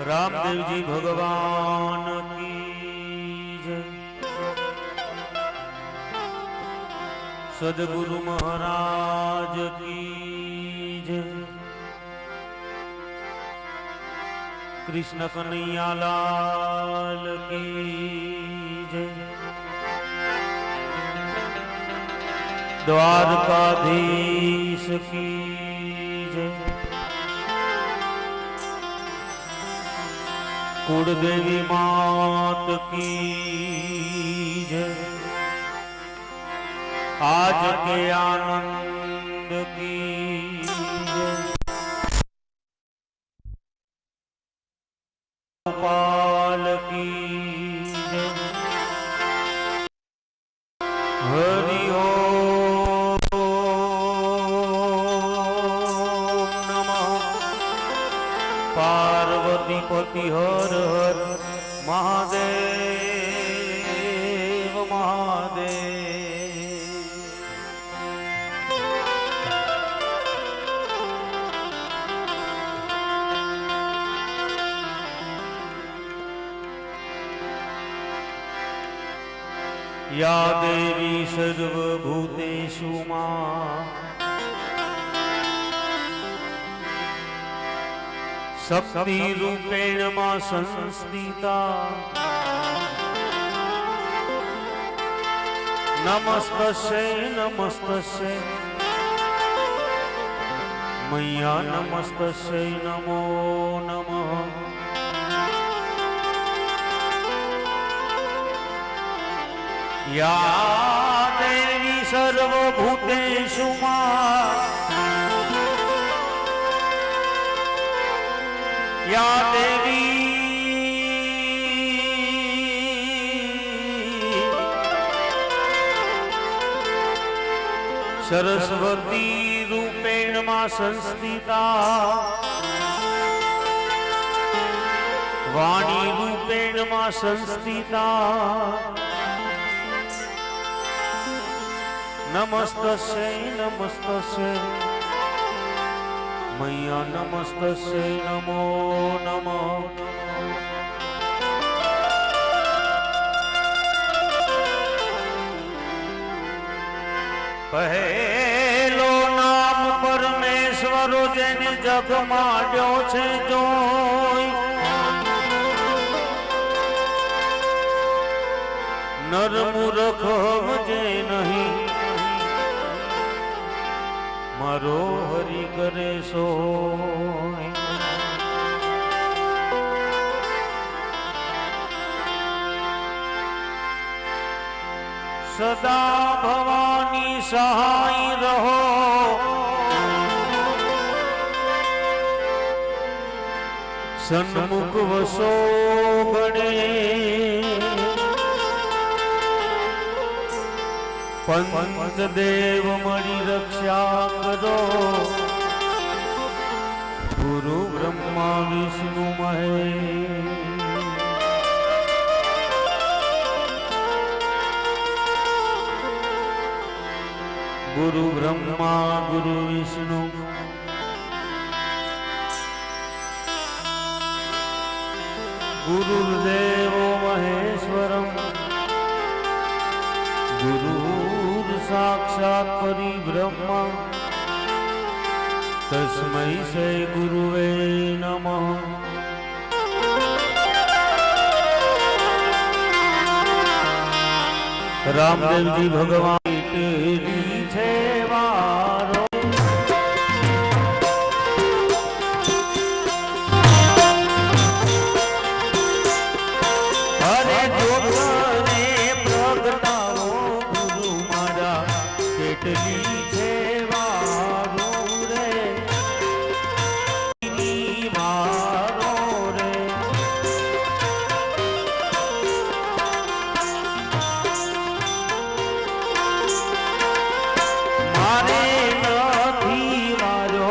रामदेव जी भगवान की जय। सदगुरु महाराज की जय। कृष्ण कन्हैया लाल की जय। द्वारकाधीश की जय। कुलदेवी मात की जय। आज के आनंद की जय। गोपाल की जय। हरि ओम नमः पार्वती पति हर हर महादेव महादेव। या देवी सर्वभूतेषु मां शक्ति रूपेण मां संस्थिता। नमस्तस्यै नमस्तस्यै मैया नमस्तस्यै नमो नमः। या देवी सर्वभूतेषु मां या देवी सरस्वती रूपेण मां संस्थिता। वाणी रूपेण मां संस्थिता। नमस्तस्यै नमस्तस्यै मैया नमस्तस्यै नमो नमः। पहेलो नाम परमेश्वरो जेने जग माड्यो छे जोई। नर मूर्ख समझे नहीं मारो हरि करे सोई। सदा भवानी सहाय रहो। सन्मुख वसो गणे पंचदेव मणि रक्षा करो। गुरु ब्रह्मा विष्णु महेश। गुरु ब्रह्मा गुरु विष्णु गुरुर्देव महेश्वरम्। गुरु साक्षात् परिब्रह्मा तस्मै श्री गुरुवे नमः। रामदेव जी भगवान छे वारो। हरे जोगने प्रगटाવો गुरु मारा કેટલી છે વારો રે વારો રે। મારે નથી વારો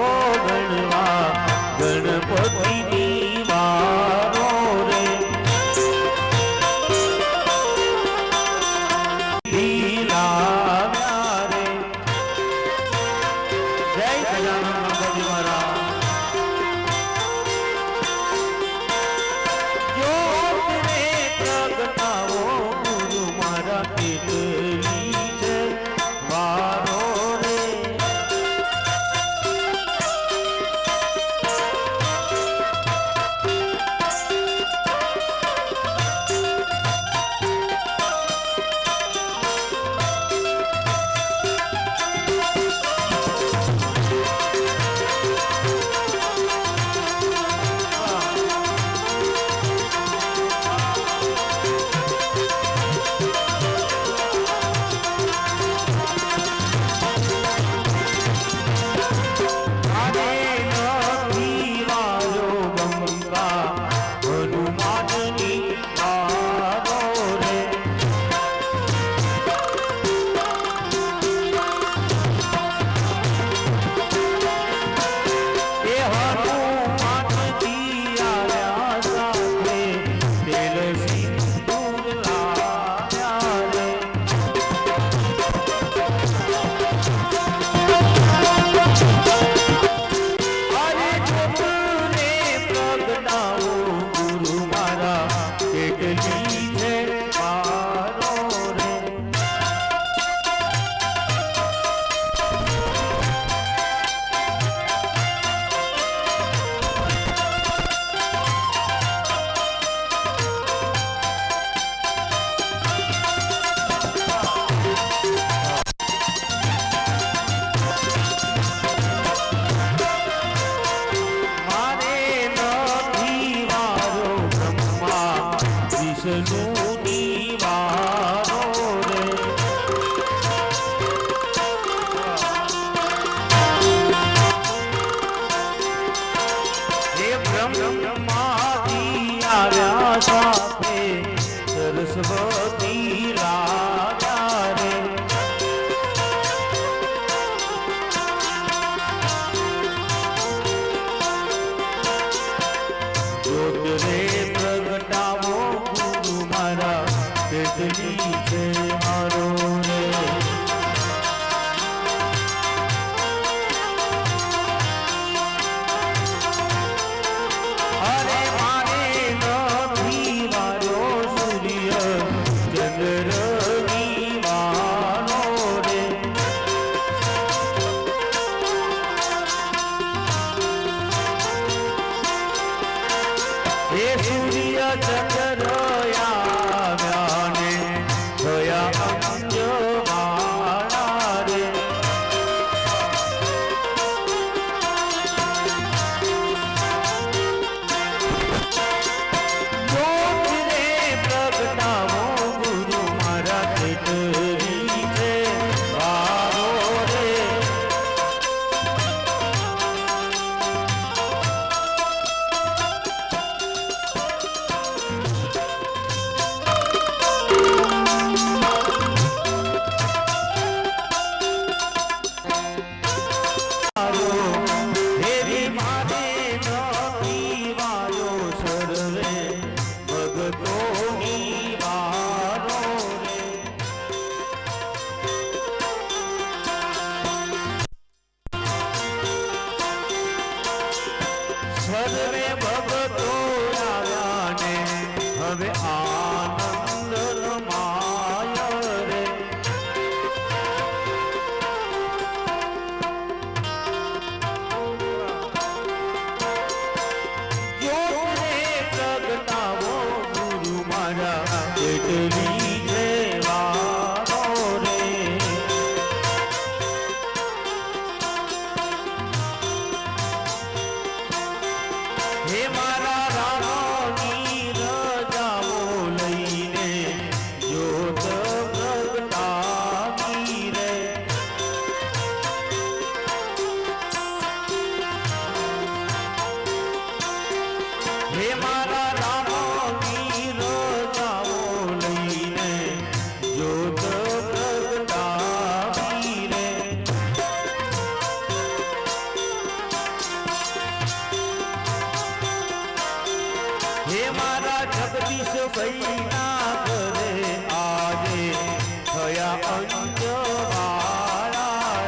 અંજવાળા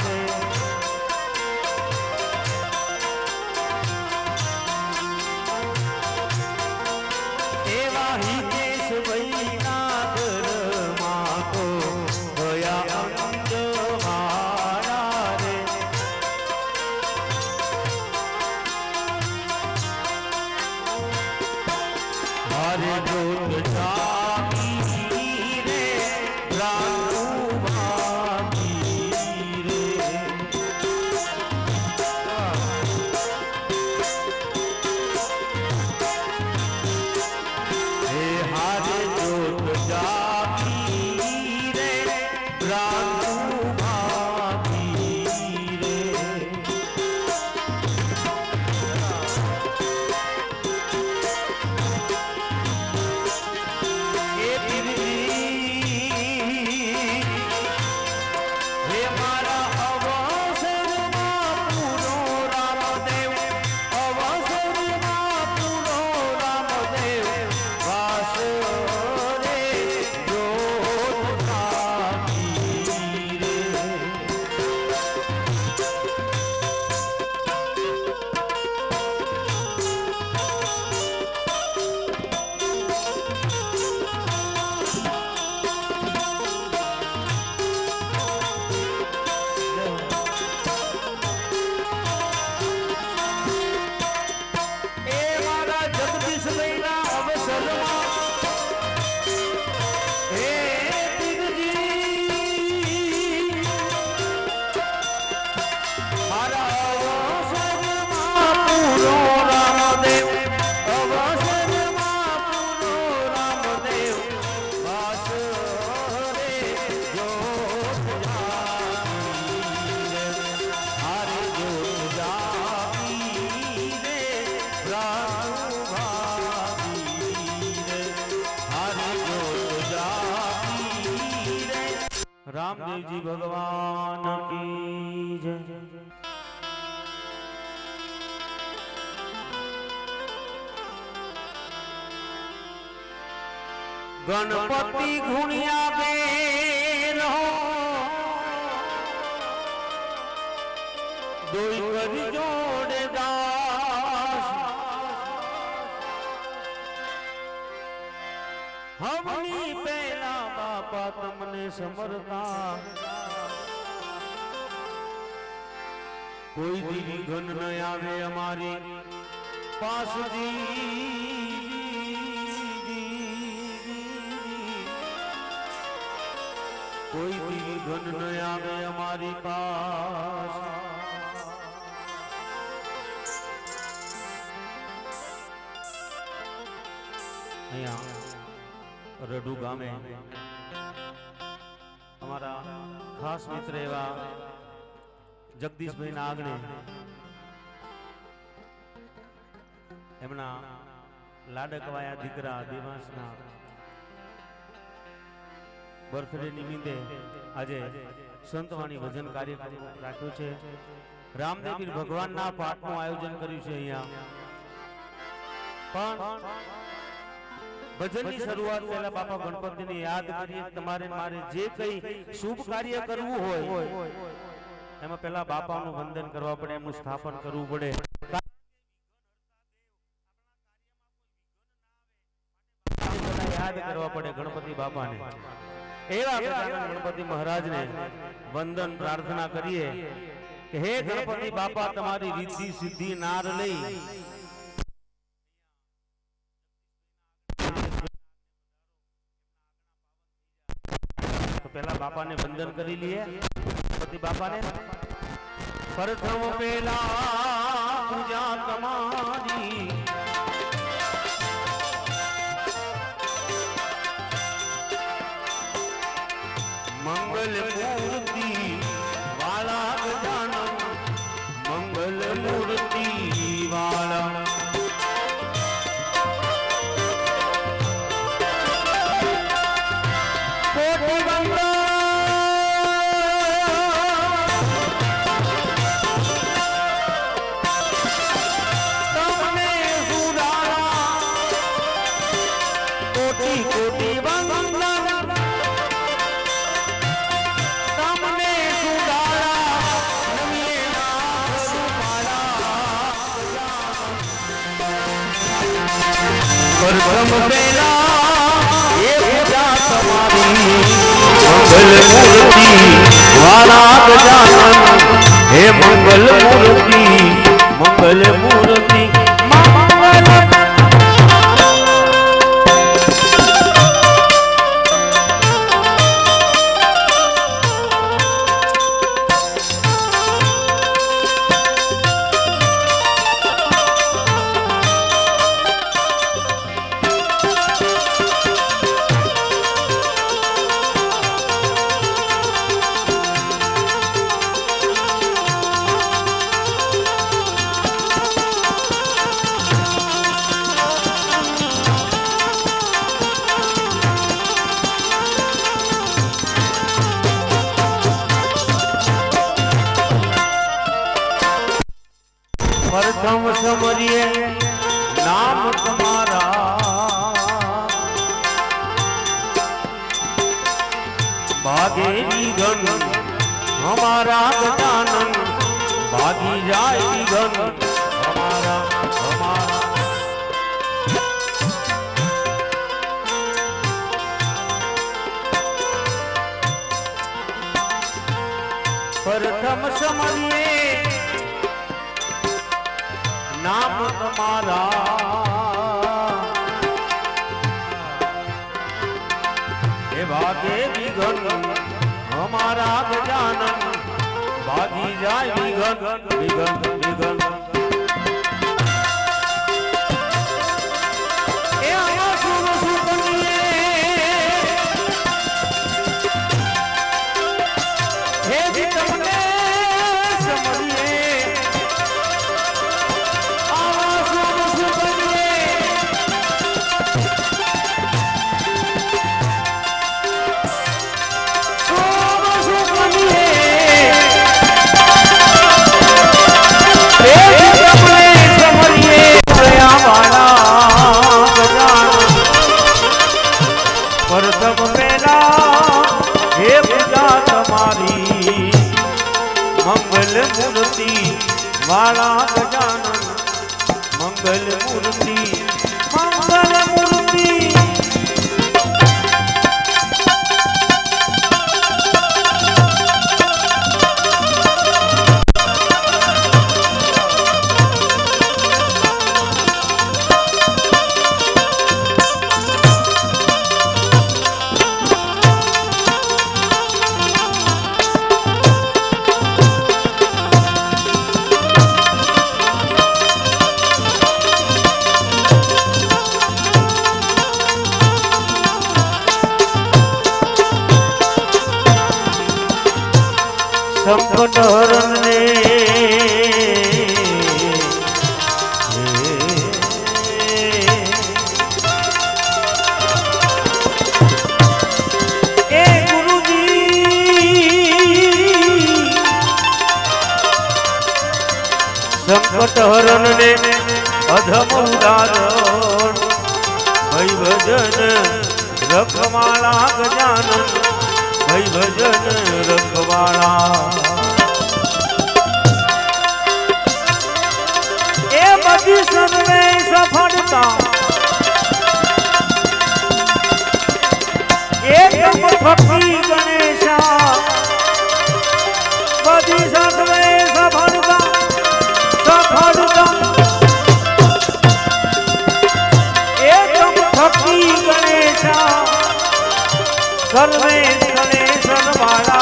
રે એવા હિતેશ ભાઈના ઘરમાં તો ભયા અંજવાળા રે હારે જોત જાગી રે રાનુ ભાગી રે હે હારે જોત જાગી રે રાનુ ભાગી રે રામદેવજી ભગવાન કી જય ગણપતિ ગુણિયા બેનો દોઈ કરી જોડે દાસ હમની પહેલા બાપા તમને સમરતા કોઈ દી ઘન ન આવે અમારી પાસજી કોઈ દી ઘન ન આવે અમારી પાસ અહીંયા રડુ ગામે અમારા ખાસ મિત્ર એવા જગદીશભાઈ ના આંગણે એમના લાડકવાયા દીકરા દેવાંશના બર્થડે નિમિત્તે આજે સંતવાણી ભજન કાર્યક્રમ રાખ્યો છે. રામદેવપીર ભગવાનના પાઠનું આયોજન કર્યું છે. અહીંયા પણ ભજનની શરૂઆત પહેલા બાપા ગણપતિને યાદ કરીએ. તમારે મારે જે કઈ શુભ કાર્ય કરવું હોય એમાં પહેલા બાપાનું વંદન કરવા પડે, એમનું સ્થાપન કરવું પડે. યાદ કરવા પડે ગણપતિ બાપાને. એવા ગણપતિ મહારાજને વંદન પ્રાર્થના કરીએ કે હે ગણપતિ બાપા, તમારી રિદ્ધિ સિદ્ધિ નાર લઈ પહેલા બાપાને વંદન કરી લઈએ. ગણપતિ બાપાને પ્રથમ પહેલા પૂજા તમારી મંગલ મૂર્તિ વાલા ગજાનન, મંગલ મૂર્તિ વાલા તમને પ્રથમ પહેલા એ પૂજા તમારી મંગલ મૂર્તિ વાળા ગજાનન હે મંગલ મૂર્તિ મંગલ મૂર્તિ प्रथम समरिए नाम तुम्हारा भागेरी गण हमारा गजानन भागी जाएगी गण हमारा हमारा प्रथम समरिए नाम तुम्हारा हे भागे विघन हमारा गजानन भागी जाए विघन विघन विघन वाला गजानन मंगल मूर्ति मंगल मूर्ति संकट हरण ने ए गुरुजी संकट हरण ने अधम उदाहरण भई भजन रखमाला गजानन भई भजन रखवाड़ा ए बदी सब में सफलता एकदम भक्ति गणेशा बदी सब में सफलता सफलता एकदम भक्ति गणेशा सर्वे वाला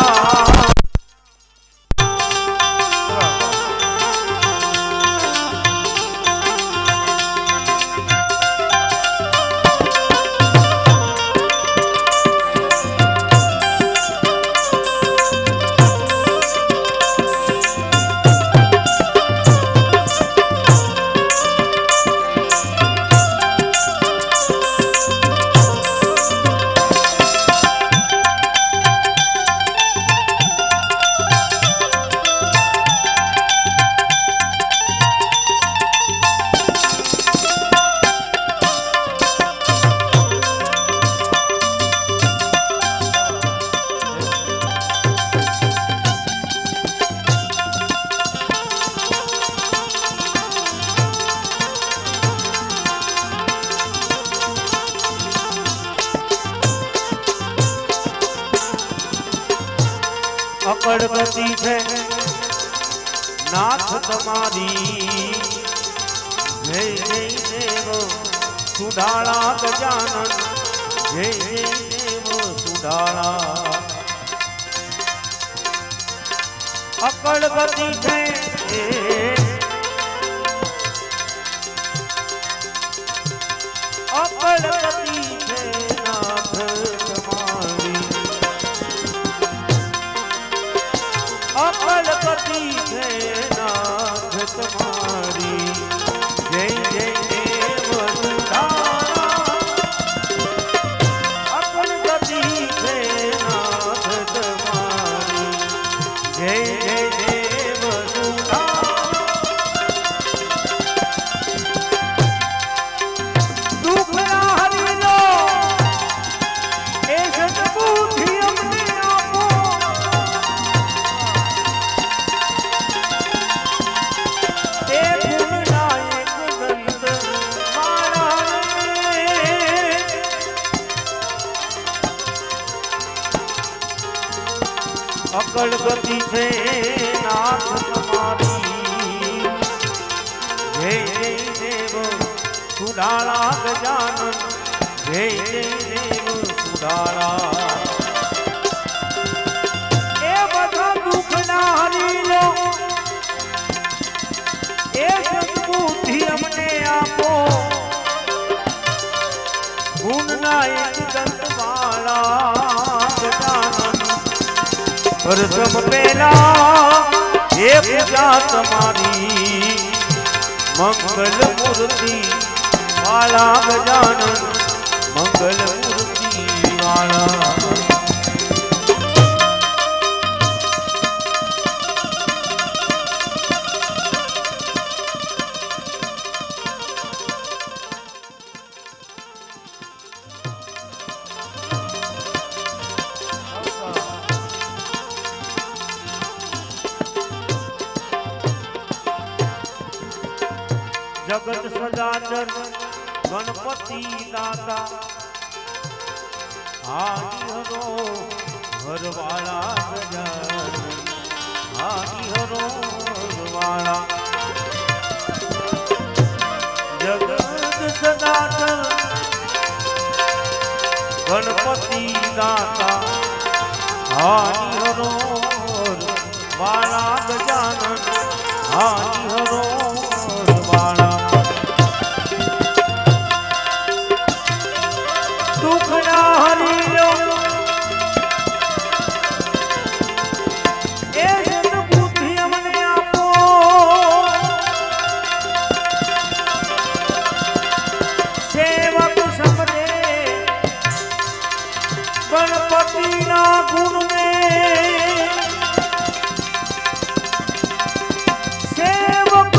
અકળ ગતિ છે નાથ તમારી જય જય દેવ સુડાળા ગજાનન જય જય દેવ સુડાળા અકળ ગતિ છે અકળ ગતિ છે નાથ તમારી અકળ ગતિ છે નાથ તમારી જય જય દેવ સુધારા અકળ ગતિ છે નાથ તમારી જય જય દેવ સુધારા દુઃખના હરિનો એ સદબુદ્ધિ અમને આપો એ ગુણનાયક દંત અકળ ગતિ છે નાથ તમારી જય જય દેવ સુડાળા ગજાનન જય જય દેવ સુડાળા એ બધા દુઃખના હરી લો એ સદબુદ્ધિ અમને આપો ગુણના એક દંતવાળા ગજાનન પ્રથમ પહેલા એ પૂજા તમારી મંગલ મૂર્તિ વાળા ગજાનન મંગલ મૂર્તિ વાળા જગત સદાચર ગણપતિ દાતા હારી હરો હરવાળા ગજાનન હારી હરો હરવાળા જગત સદાચર ગણપતિ દાતા હારી હરો વાળા ગજાનન હારી હરો વાળા દુઃખના હરિયો એ સદબુદ્ધિ અમને આપો સેવક સમરે ગણપતિના ગુણને સેવક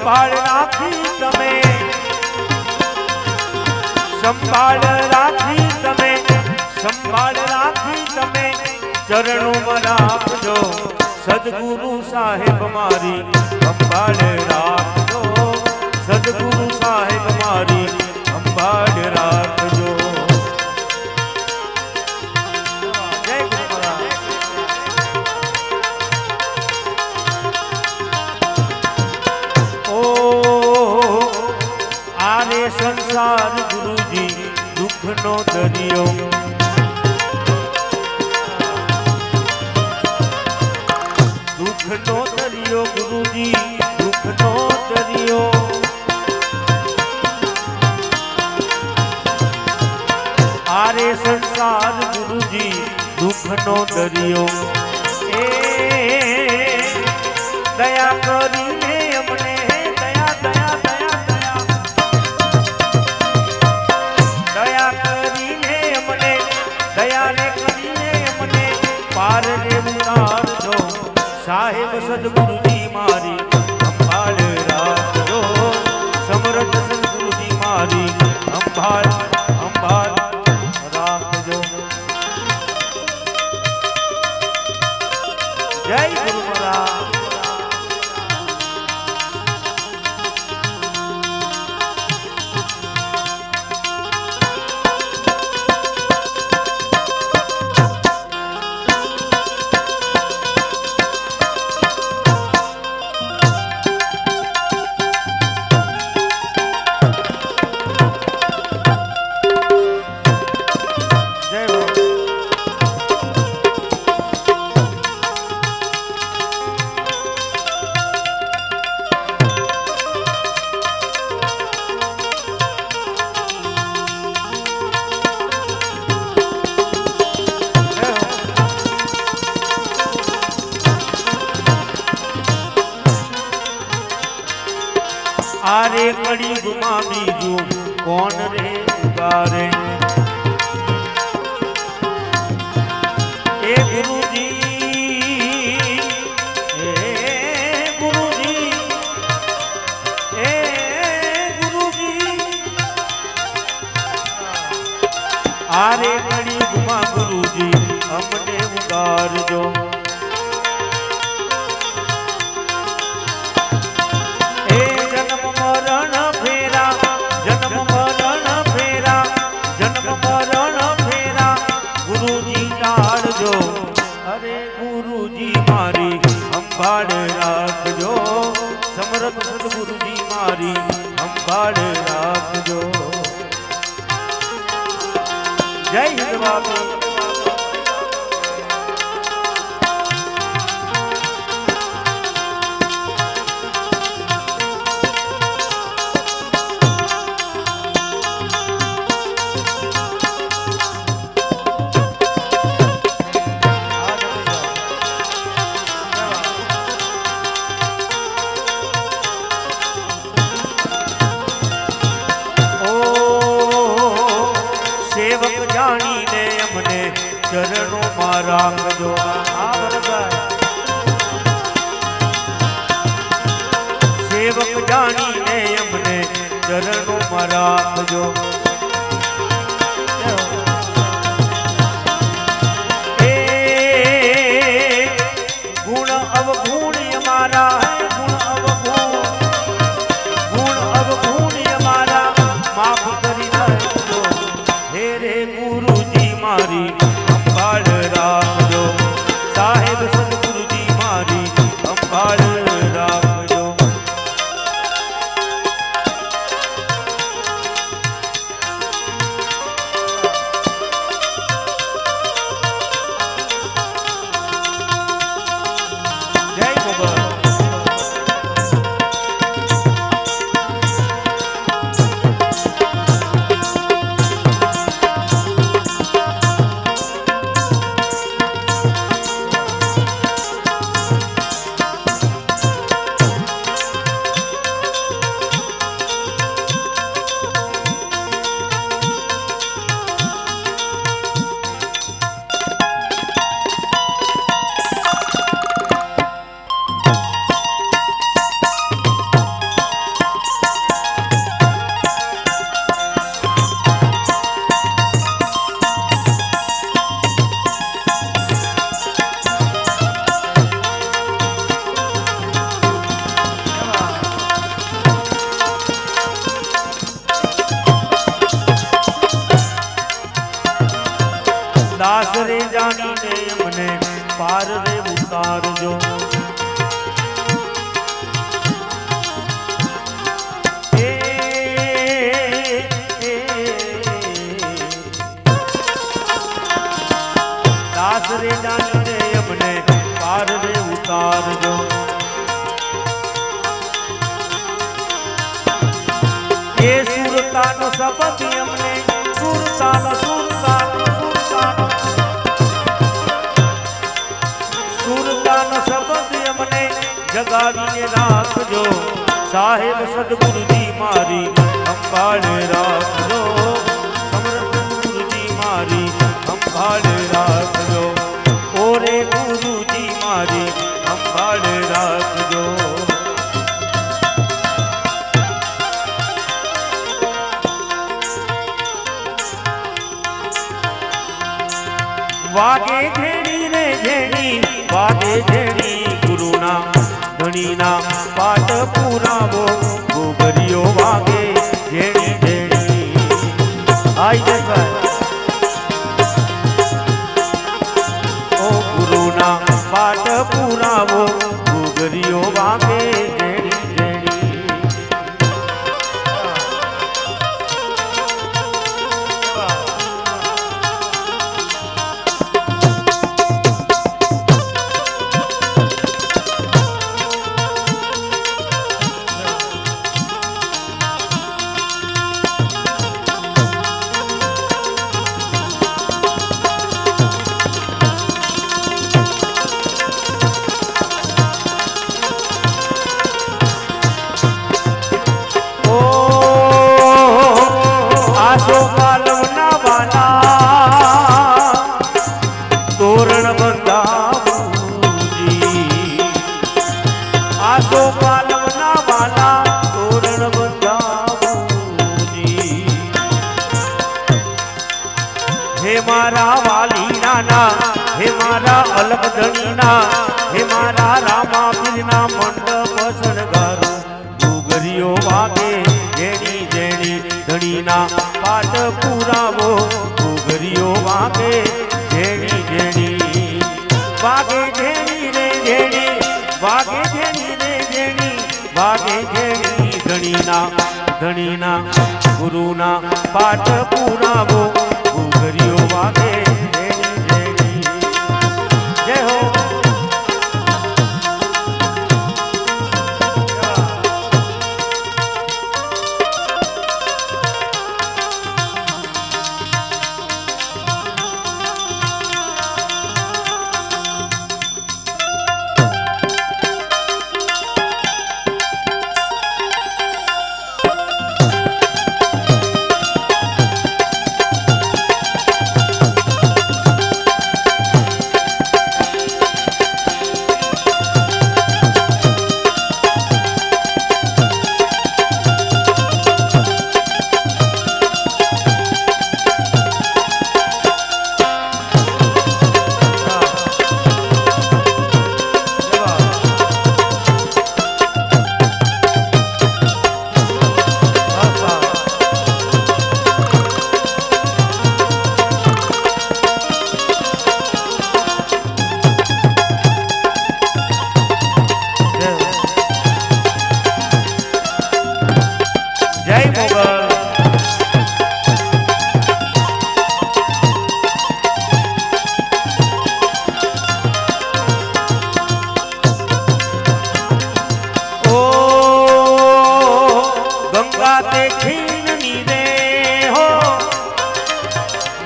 સંભાળ રાખી તમે, સંભાળ રાખી તમે, સંભાળ રાખી તમે, ચરણોમાં રાખજો સદગુરુ સાહેબ મારી સંભાળ રાખજો, સદગુરુ સાહેબ મારી સંભાળ રાખજો. જય ગુરુ મહારાજ. ઓ આરે સંસાર ગુરુજી દુઃખનો દરિયો, દુઃખનો દરિયો ગુરુજી દુઃખનો દરિયો. આરે સંસાર ગુરુજી દુઃખનો દરિયો, એ દયા કરીને અમને દયા દયા દયા દયા દયા કરીને અમને દયા રે કરીને અમને પાર રે ઉતારજો સાહેબ સદગુરુજી મારી સંભાળ રાખજો, સમર્થ સદગુરુજી મારી સંભાળ સંભાળ રાખજો. જય ગુરુ મહારાજ. આરે કડી ગુમા બીજું કોણ રે ઉગારે, એ ગુરુજી એ ગુરુજી એ ગુરુજી. આરે કડી ગુમા ગુરુજી અમને ઉગારજો, સંભાળ રાખજો સમર્થ સદગુરુજી મારી સંભાળ રાખજો. જય હિન્દ બાપુ. ચરણો માં રાખજો. સેવક જાણીને અમને ચરણો માં રાખજો. એ ગુણ અવગુણ અમારા હે, ગુણ અવગુણ ગુણ અવગુણ અમારા માફ કરી નાખજો. હે રે ગુરુજી મારી સંભાળ રાખજો, સાહેબ સદગુરુજી મારી સંભાળ રાખજો. જય મોગલ. ઉતારજો એ સુરતાનો શબ્દ અમને સુરતાનો શબ્દ અમને જગાવીને રાખજો સાહેબ સદગુરુજી મારી સંભાળે રાખજો સમર્થ ગુરુજી મારી સંભાળે રાખજો ઓરે ગુરુજી મારી સંભાળે રાખજો વાગે ઝેણી રે ઝેણી વાગે ઝેણી ગુરુના ધણીના પાઠ પુરાવો ગોગરીઓ વાગે ઝેણી ઝેણી આઈ જય ઓ ગુરુના પાઠ પુરાવો ગોગરીઓ વાગે ઝેણી ઝેણી હે મારા વાલી નાના હે મારા અલગ ધણીના હે મારા રામા પીરના મંડપ શણગારો ઘૂઘરીઓ વાગે જેણી જેણી ધણીના પાઠ પુરાવો ઘૂઘરીઓ વાગે જેણી જેણી વાગે જેણી રે જેણી વાગે જેણી રે જેણી વાગે જેણી ધણીના ગુરુના પાઠ પુરાવો ઘૂઘરીઓ વાગે જેણી જેણી જય હો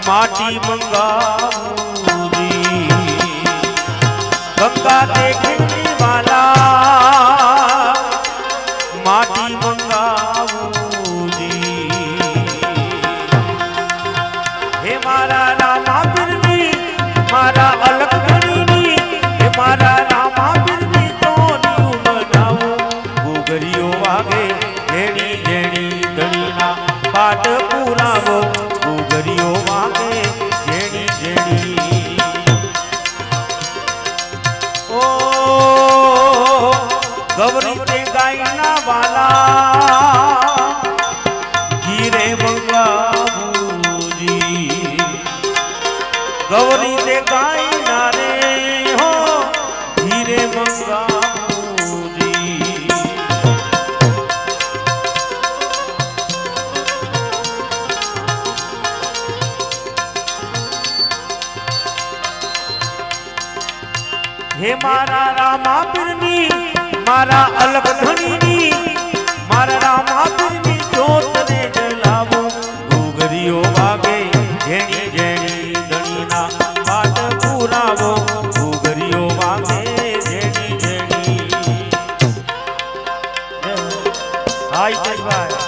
माटी मंगाऊंगी गंगा देखने वाला माटी मंगाऊंगी हे मारा रामा बिरनी मारा अलग धनी हे मारा रामा बिरनी तो न्यू बनाऊं घूघरीओ वागे जेणी जेणी धनीना पाठ पुरावो घूघरीओ वागे जेणी जेणी ओ गौरी ते गायना वाला हीरे मंगाऊंगी गौरी ते गायना रे हो हीरे मंगाऊंगी हे મારા રામા પીરની મારા અલગ ધણીની મારા રામા પીરની જોતને જલાવો ઘૂઘરીઓ વાગે જેણી જેણી ધણીના પાટ પુરાવો ઘૂઘરીઓ વાગે જેણી જેણી હા હિતેશભાઈ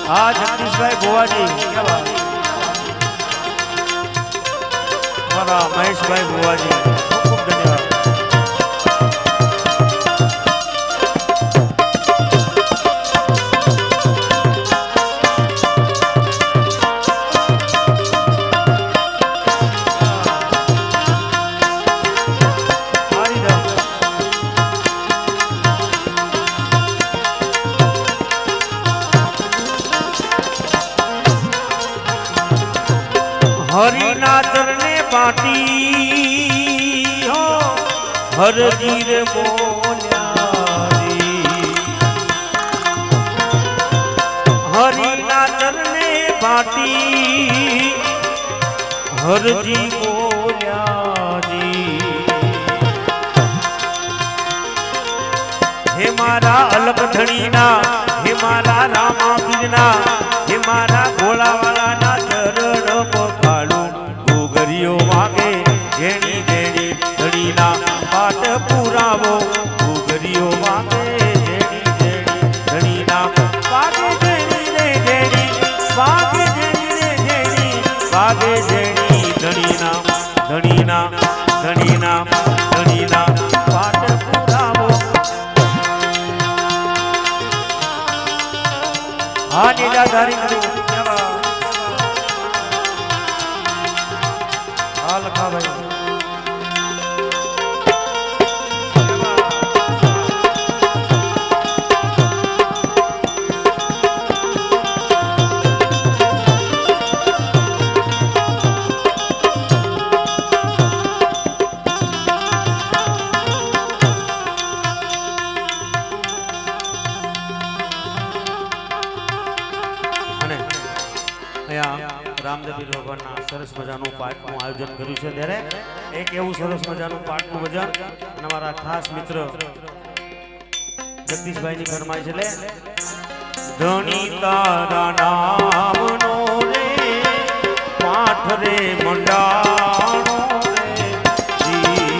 હા જગદીશભાઈ ગોવાજી કેવા મારા મહેશભાઈ ગોવાજી ખૂબ ખૂબ ધન્યવાદ હરિના ચરણે પાટી હો હરજી રે બોલ્યારી હરિના ચરણે પાટી હરજી બોલ્યાજી હે મારા અલગ ધણીના હે મારા રામા બીજના હે મારા ભોળાવાળાના ચરણ પખાડું ઘૂઘરીઓ વાગે જેણી જેણી ધણીના પાટ પુરાવો ઘૂઘરીઓ વાગે જેણી જેણી ધણીના વાગે જેણી રે જેણી વાગે જેણી રે જેણી વાગે જેણી ધણીના ધણીના ધણીના ધણીના પાટ પુરાવો હા નીલાધારી હા લખાભાઈ રામદેવી ભગવાનના સરસ મજાનું પાઠનું આયોજન કર્યું છે ત્યારે એક એવું સરસ મજાનું પાઠનું ભજન અને અમારા ખાસ મિત્ર જગદીશભાઈની ફરમાઈશ એટલે ધણી તારા નામનો રે પાઠ રે મંડાણો રે જી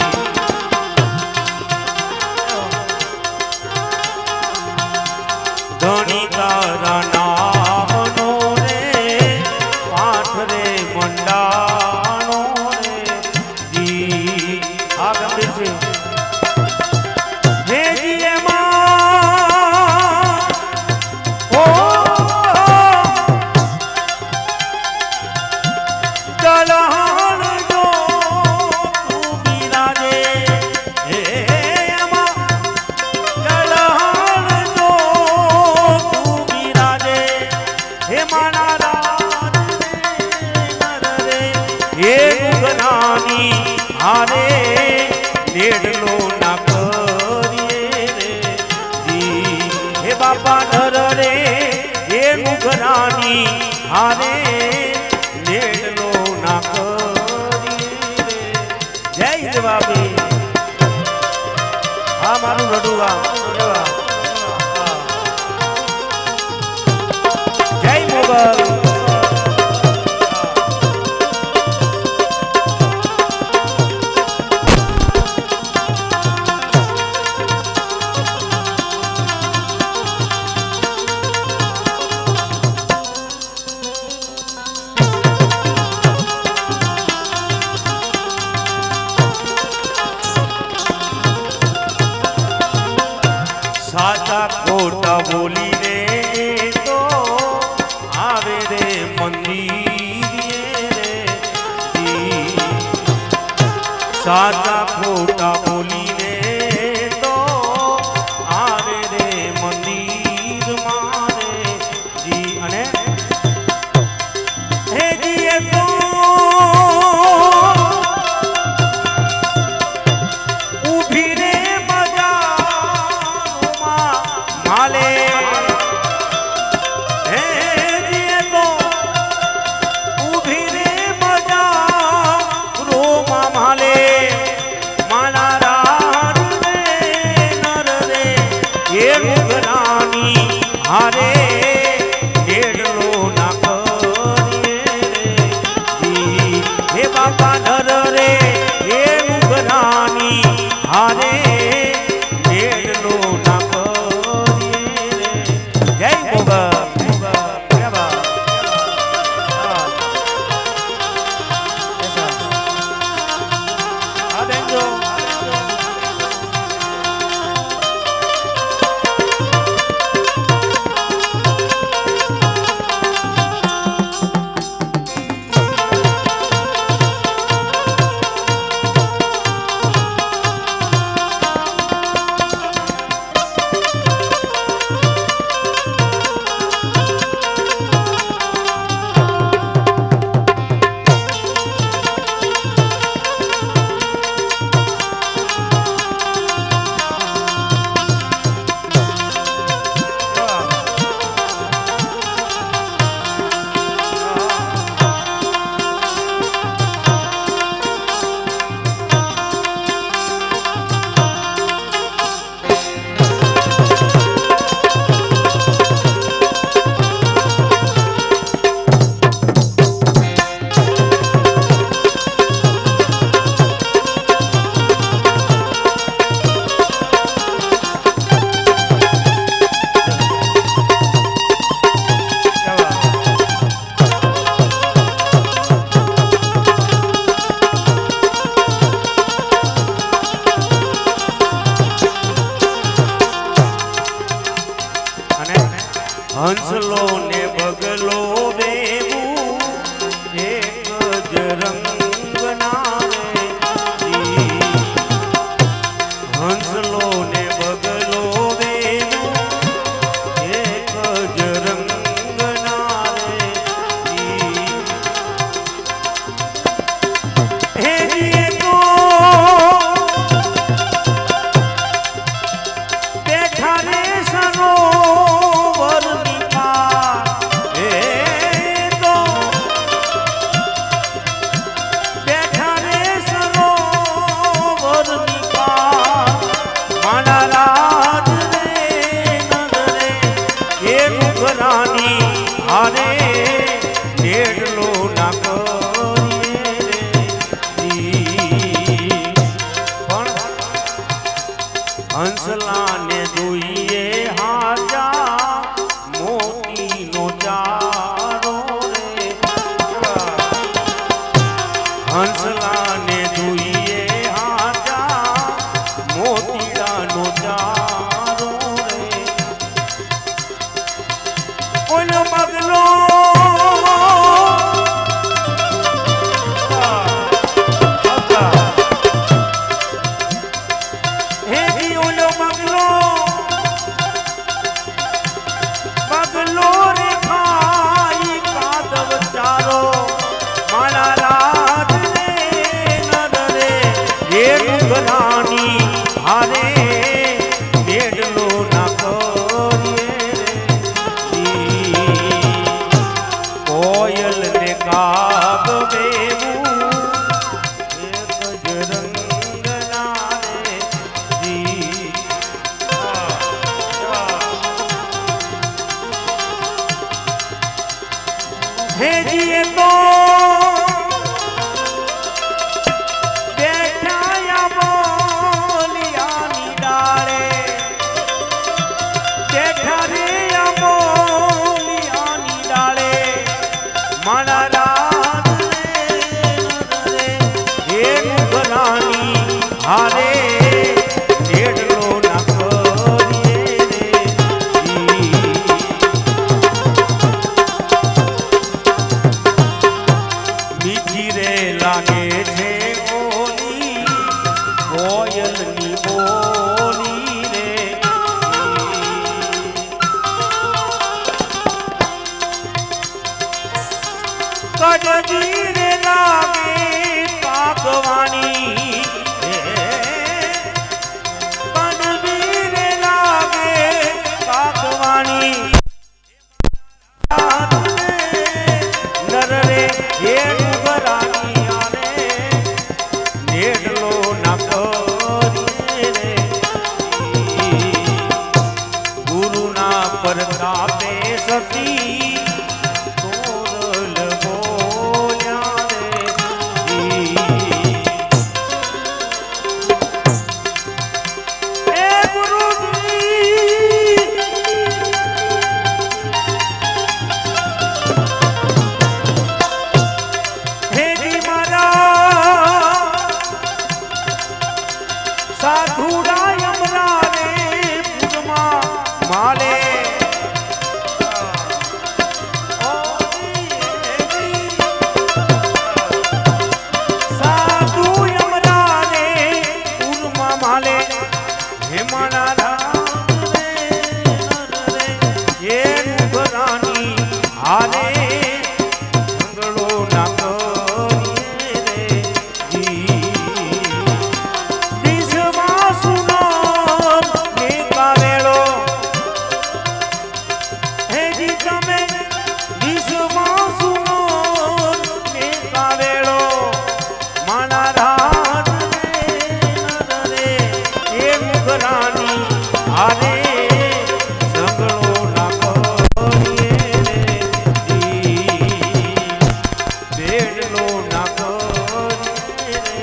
ધણી તારા નામનો રે પાઠ રે મંડાણો રે જી આ ગંભીર છે હે જી એમાં ઓ દલહણ જો તું બિરાજે હે એમાં દલહણ જો તું બિરાજે હે મારા રાજ રે હે ગુગનાની હારે લેડલો ના કરીએ રે જી હે બાપા નર રે હે ગુગનાની હારે લેડલો ના કરીએ રે જય જવાબી હા મારું રડુવા જય મોગલ સાચા ખોટા બોલીને તો આવે રે મંદિરે રે જી સાચા ખોટા બોલીને તો આવે રે મંદિર મારે જી અને હે જી એ તો ઊભી રે માલે હે જીએ તો ઊભી રે મજા રોમા માલે હંસલો ને બગલો બેવું એક જ રંગના રે જી. હંસલો ને બગલો બેવું એક જ રંગના રે જી. હે જી તો બેઠા રે સરોવરની પાર. હે તો બેઠા રે સરોવરની પાર. મારા રાજ રે નગરે એ ઘરાની હારે ઢેડલો ના કરીએ રે જી. પણ હંસલાને જોઈએ હાજા મોતીનો ચારો રે. હંસલાને જોઈએ હાજા મોતીડાનો ચારો રે. ઓલો બગલો હે જી ઓલો બગલો બગલો રે ખાઈ કાદવ ચારો. મારા રાજ રે નર રે એ ઘરાની હારે ઢેડલો ના કરીએ રે જી. કોયલ ને કાગ બેવું એક જ રંગના રે જી. હે જી એ તો બેઠાયા બોલિયાની ડાળે. બેઠા રે બોલિયાની ડાળે. મારા રાજ રે એ ઘરાની હારે ઢેડલો ના કરીએ રે જી. મીઠી રે લાગે છે ઓલી કોયલની બોલી રે કડવી રે લાગે પાકવાની. કડવી રે લાગે પાકવાની. નર રે એ ઘરાની આરે ઢેડલો ના કરીએ રે જી. ગુરુના પ્રતાપે સતી તોરલ બોલ્યા રે જી. એ ગુરુજી હે જી મારા સાધુડા યમરા રે પૂરમાં માલે. ઓ જી, સાધુ યમરા રે પૂરમાં માલે. હે મારા રાજ રે નર રે એ ઘરાની હારે મંગળો ના કરીએ રે જી. વિશ્વાસુનો ને કાવેળો. હે જી તમે વિશ્વાસુનો ને કાવેળો. મારા રાજ રે નર રે એ ઘરાની હારે સંગળો ના કરીએ રે જી. ઢેડલો ના કરીએ રે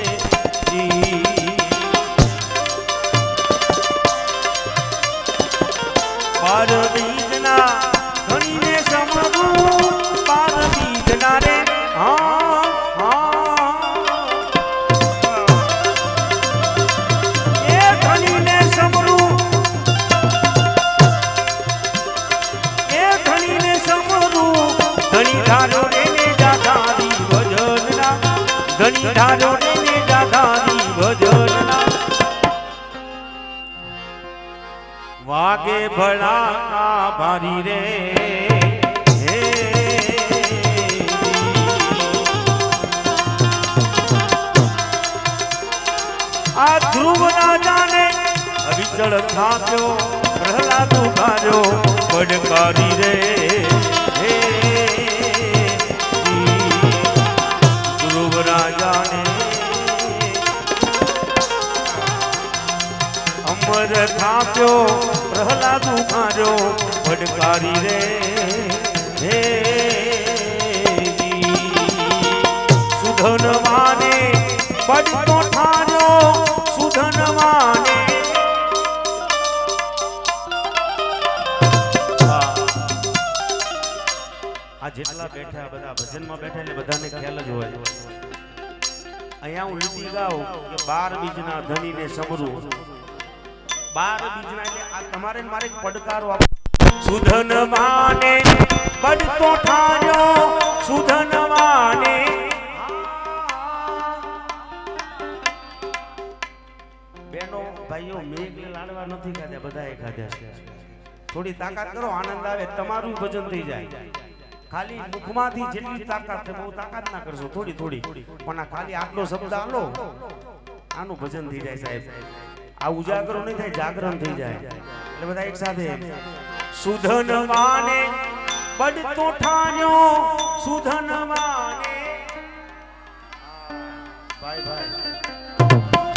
જી. પાર બીજના ધણીને સમરવું. પાર બીજના રે હા હા એ ધણીને સમરવું. ધાર્યો ને જાધારી ભજનના વાગે ભળા ભારી રે હે આ ધ્રુવ રાજાને અવિચળ થાપ્યો પ્રહલાદ ઉભાર્યો પડકારી રે હે ધ્રુવ રાજાને અમર થાપ્યો પ્રહલાદ ઉભાર્યો પડકારી રે હે સુધનવાને પડતો ઠાર્યો સુધનવાને આ જેટલા બેઠા બધા ભજનમાં બેઠા એટલે બધાને ખ્યાલ જ હોય અહીંયા હું લીટી ગાઉં કે 12 બીજના ધણીને સમરું 12 બીજના એટલે આ તમારે ને મારે પડકારો સુધનવાને પડતો ઠાર્યો સુધનવાને બેનો ભાઈઓ મેઘને લાડવા નથી ખાધા બધાએ ખાધા થોડી તાકાત કરો આનંદ આવે તમારું ભજન થઈ જાય ખાલી મુખમાંથી જેટલી તાકાત છે બહુ તાકાત ના કરશો થોડી થોડી પણ આ ખાલી આટલો શબ્દ આલો આનું ભજન થઈ જાય સાહેબ આ ઉજાગરો નહીં થાય જાગરણ થઈ જાય એટલે બધા એક સાથે સુધનવાને પડતો ઠાર્યો સુધનવાને ભાઈ ભાઈ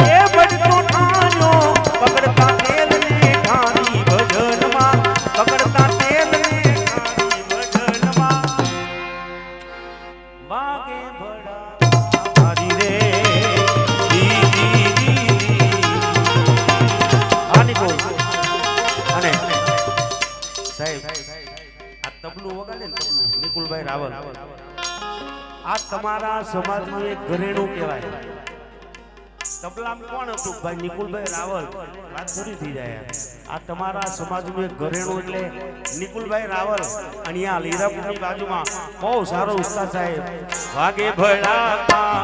એ પડતો ઠાર્યો પકડતા તેલ ને ઠારી ભજનમાં પકડતા તેલ ને ઠારી ભજનમાં વાગે ભડા હરી રે જી જી જી આની બોલ અને સાહેબ આ તબલું વગાડે ને તબલું નિકુલભાઈ રાવલ આ તમારા સમાજનું એક ઘરેણું કહેવાય તબલામાં કોણ હતું ભાઈ નિકુલભાઈ રાવલ વાત પૂરી થઈ જાય આ તમારા સમાજનું એક ઘરેણું એટલે નિકુલભાઈ રાવલ અને આ લીરાપુરની બાજુમાં બહુ સારો ઉસ્તાદ સાહેબ વાગે ભળા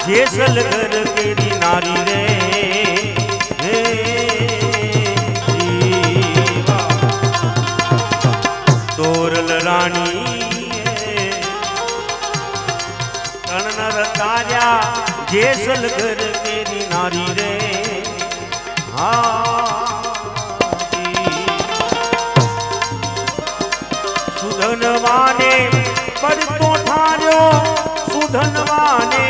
જેસલ ઘર કેરી નારી રે હે જીવા તોરલ રાણી તણનર તાર્યા જેસલ ઘર કેરી નારી રે હા સુધનવાને પડતો ઠાર્યો સુધનવાને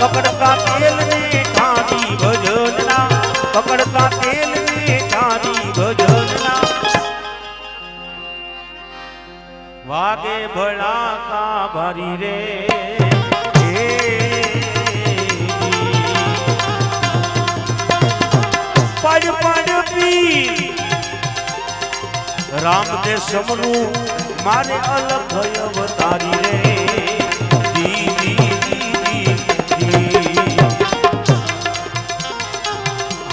પકડતા તેલ ને ઠારી ભજનના પકડતા તેલ ને ઠારી ભજનના વાગે ભળાકા ભારી રે પડ રામદેવ સમનું મારે અલગ અવતારી રે જી જી જી જી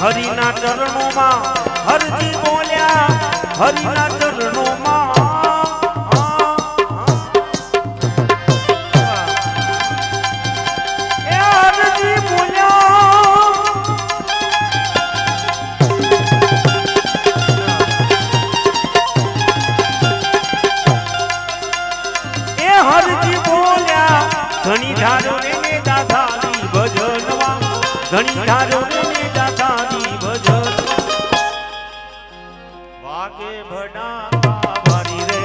હરિના ચરણોમાં હરજી બોલ્યા હરિના ચરણોમાં એ હરજી બોલ્યા એ હરજી બોલ્યા ઘણી ધારો રે દાદાની ભજનવા ઘણી ધારો રે દાદાની ભજન વાગે ભડા વારી રે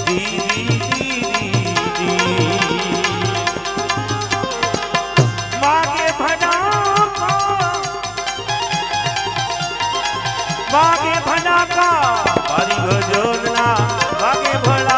જી જી જી વાગે ભડા વાગે ભડા વારી ભજનના વાગે ભડા